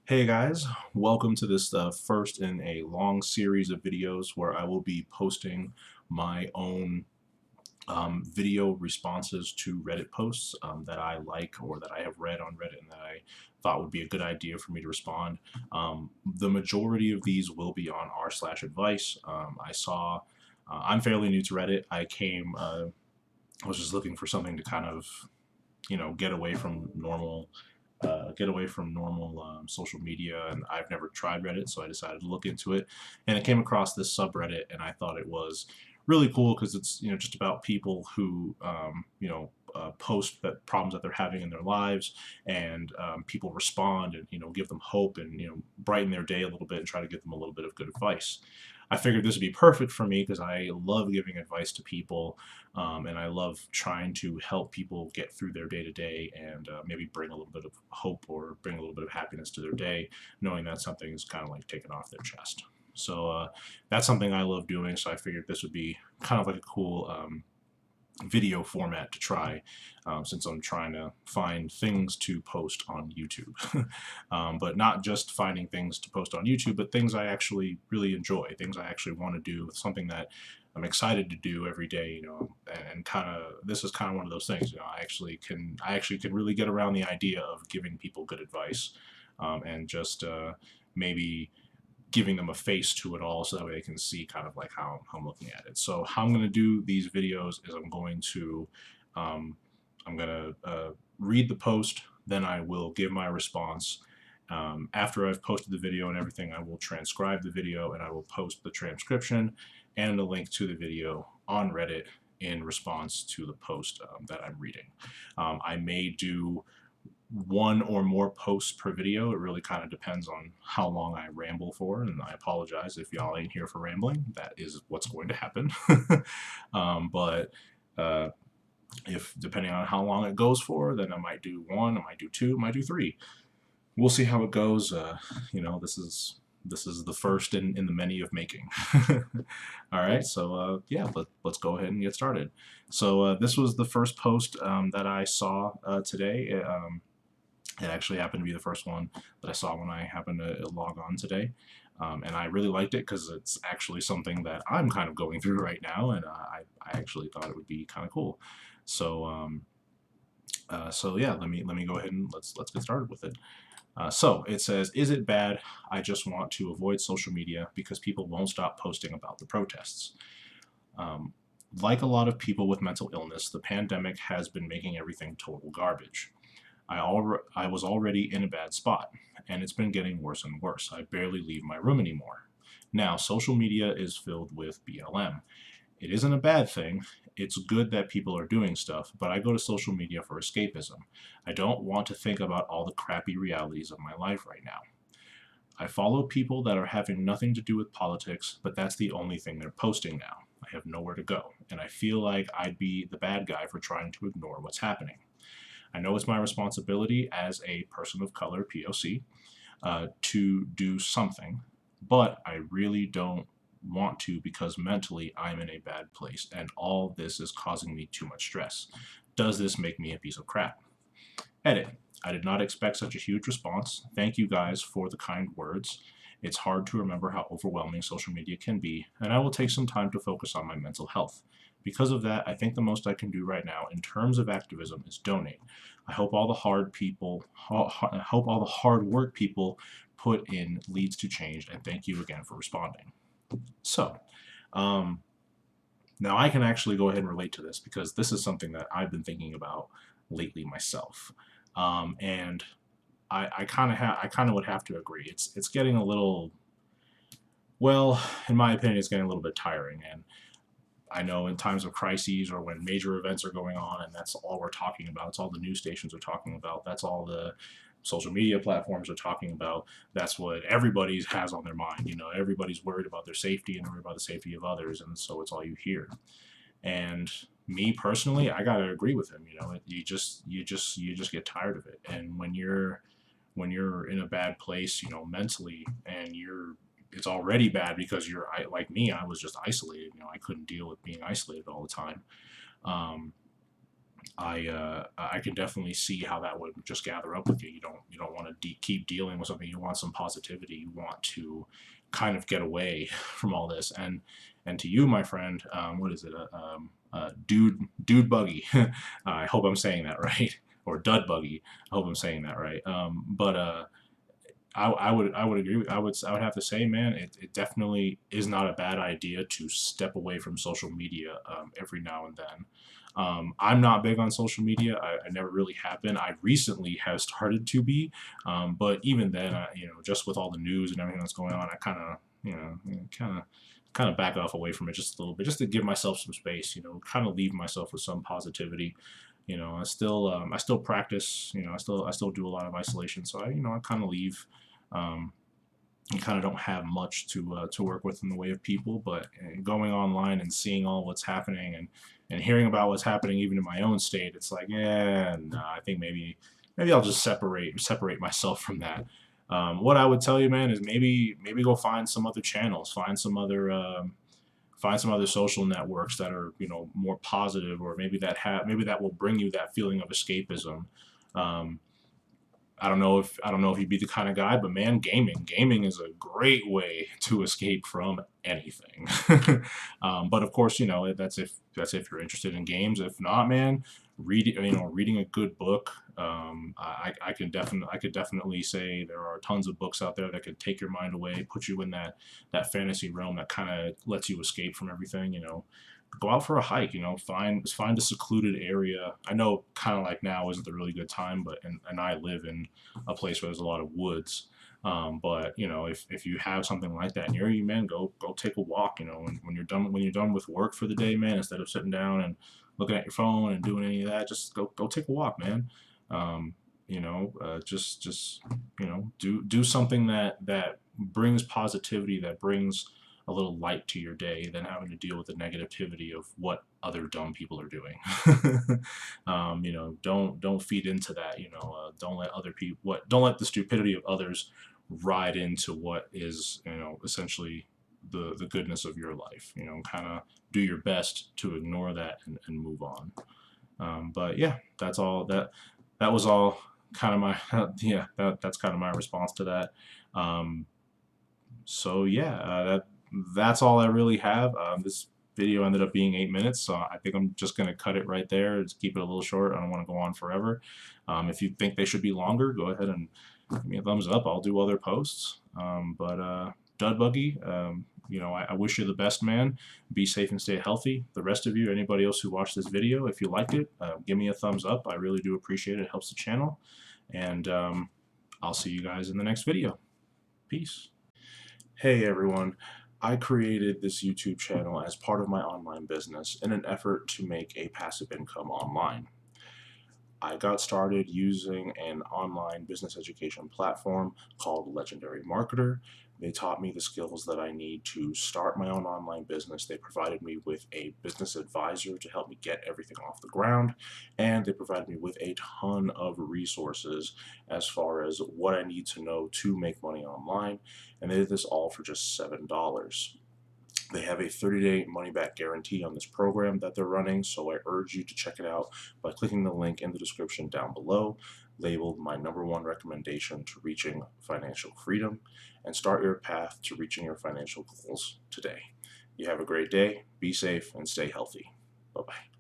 Hey guys, welcome to this first in a long series of videos where I will be posting my own video responses to Reddit posts that I like or that I have read on Reddit and that I thought would be a good idea for me to respond. The majority of these will be on r/advice. I'm fairly new to Reddit. I was just looking for something to kind of, get away from normal social media, and I've never tried Reddit, so I decided to look into it, and I came across this subreddit, and I thought it was really cool because it's just about people who post that problems that they're having in their lives, and people respond and give them hope and brighten their day a little bit and try to give them a little bit of good advice. I figured this would be perfect for me because I love giving advice to people, and I love trying to help people get through their day to day and maybe bring a little bit of hope or bring a little bit of happiness to their day, knowing that something is kind of like taken off their chest. So that's something I love doing. So I figured this would be kind of like a cool video format to try, since I'm trying to find things to post on YouTube. But not just finding things to post on YouTube, but things I actually really enjoy, things I actually want to do, something that I'm excited to do every day, and kind of this is kind of one of those things, I actually can really get around the idea of giving people good advice, and just maybe giving them a face to it all so that way they can see kind of like how I'm looking at it. So how I'm going to do these videos is um, I'm going to read the post, then I will give my response. After I've posted the video and everything, I will transcribe the video and I will post the transcription and a link to the video on Reddit in response to the post that I'm reading. I may do one or more posts per video. It really kind of depends on how long I ramble for, and I apologize if y'all ain't here for rambling. That is what's going to happen. But if depending on how long it goes for, then I might do one, I might do two, I might do three. We'll see how it goes. This is the first in the many of making. All right, so yeah, let's go ahead and get started. So this was the first post that I saw today. It actually happened to be the first one that I saw when I happened to log on today. And I really liked it because it's actually something that I'm kind of going through right now, and I actually thought it would be kind of cool. So yeah, let me go ahead and let's get started with it. So it says, is it bad? I just want to avoid social media because people won't stop posting about the protests. Um, like a lot of people with mental illness, the pandemic has been making everything total garbage. I was already in a bad spot, and it's been getting worse and worse. I barely leave my room anymore. Now, social media is filled with BLM. It isn't a bad thing. It's good that people are doing stuff, but I go to social media for escapism. I don't want to think about all the crappy realities of my life right now. I follow people that are having nothing to do with politics, but that's the only thing they're posting now. I have nowhere to go, and I feel like I'd be the bad guy for trying to ignore what's happening. I know it's my responsibility as a person of color, POC, to do something, but I really don't want to because mentally I'm in a bad place and all this is causing me too much stress. Does this make me a piece of crap? Edit. I did not expect such a huge response. Thank you guys for the kind words. It's hard to remember how overwhelming social media can be, and I will take some time to focus on my mental health. Because of that, I think the most I can do right now in terms of activism is donate. I hope all the hard work people put in leads to change, and thank you again for responding. So, um, now I can actually go ahead and relate to this because this is something that I've been thinking about lately myself, and I kind of would have to agree. It's getting a little, well, in my opinion, it's getting a little bit tiring. And I know in times of crises or when major events are going on, and that's all we're talking about. It's all the news stations are talking about. That's all the social media platforms are talking about. That's what everybody has on their mind. Everybody's worried about their safety and worried about the safety of others, and so it's all you hear. And me personally, I gotta agree with him. You just get tired of it. And when you're in a bad place, mentally, and it's already bad because like me, I was just isolated. I couldn't deal with being isolated all the time. Um, I can definitely see how that would just gather up with you. You don't want to keep dealing with something. You want some positivity. You want to kind of get away from all this. And to you, my friend, what is it? Dude buggy. I hope I'm saying that right, or dud buggy. I hope I'm saying that right. But I would agree with I would have to say, man, it definitely is not a bad idea to step away from social media every now and then. I'm not big on social media. I never really have been. I recently have started to be, but even then, just with all the news and everything that's going on, I kind of, kind of back off away from it just a little bit, just to give myself some space. Kind of leave myself with some positivity. I still practice. I still do a lot of isolation. So I kind of leave. Um, you kind of don't have much to work with in the way of people, but going online and seeing all what's happening and hearing about what's happening even in my own state, it's like, yeah, no, I think maybe I'll just separate myself from that. What I would tell you, man, is maybe go find some other channels, find some other social networks that are more positive, or maybe that will bring you that feeling of escapism. Um, I don't know if you'd be the kind of guy, but man, gaming is a great way to escape from anything. But of course, that's if you're interested in games. If not, man, reading a good book. I could definitely say there are tons of books out there that could take your mind away, put you in that fantasy realm that kind of lets you escape from everything. Go out for a hike. Find a secluded area. I know kind of like now isn't the really good time, but and I live in a place where there's a lot of woods. But if you have something like that near you, man, go take a walk. When you're done with work for the day, man, instead of sitting down and looking at your phone and doing any of that, just go take a walk, man. Just do something that brings positivity, that brings a little light to your day, than having to deal with the negativity of what other dumb people are doing. Don't feed into that. Don't let other people don't let the stupidity of others ride into what is essentially the goodness of your life. Kind of do your best to ignore that and move on. But yeah, that's all that was all kind of my yeah, that's kind of my response to that. Um, so yeah, that's all I really have. This video ended up being 8 minutes, so I think I'm just gonna cut it right there. Just keep it a little short. I don't want to go on forever. If you think they should be longer, go ahead and give me a thumbs up. I'll do other posts. But Dud Buggy, I wish you the best, man. Be safe and stay healthy. The rest of you, anybody else who watched this video, if you liked it, give me a thumbs up. I really do appreciate it. It helps the channel. And I'll see you guys in the next video. Peace. Hey everyone, I created this YouTube channel as part of my online business in an effort to make a passive income online. I got started using an online business education platform called Legendary Marketer. They taught me the skills that I need to start my own online business. They provided me with a business advisor to help me get everything off the ground, and they provided me with a ton of resources as far as what I need to know to make money online, and they did this all for just $7. They have a 30-day money-back guarantee on this program that they're running, so I urge you to check it out by clicking the link in the description down below, labeled my #1 recommendation to reaching financial freedom, and start your path to reaching your financial goals today. You have a great day, be safe, and stay healthy. Bye-bye.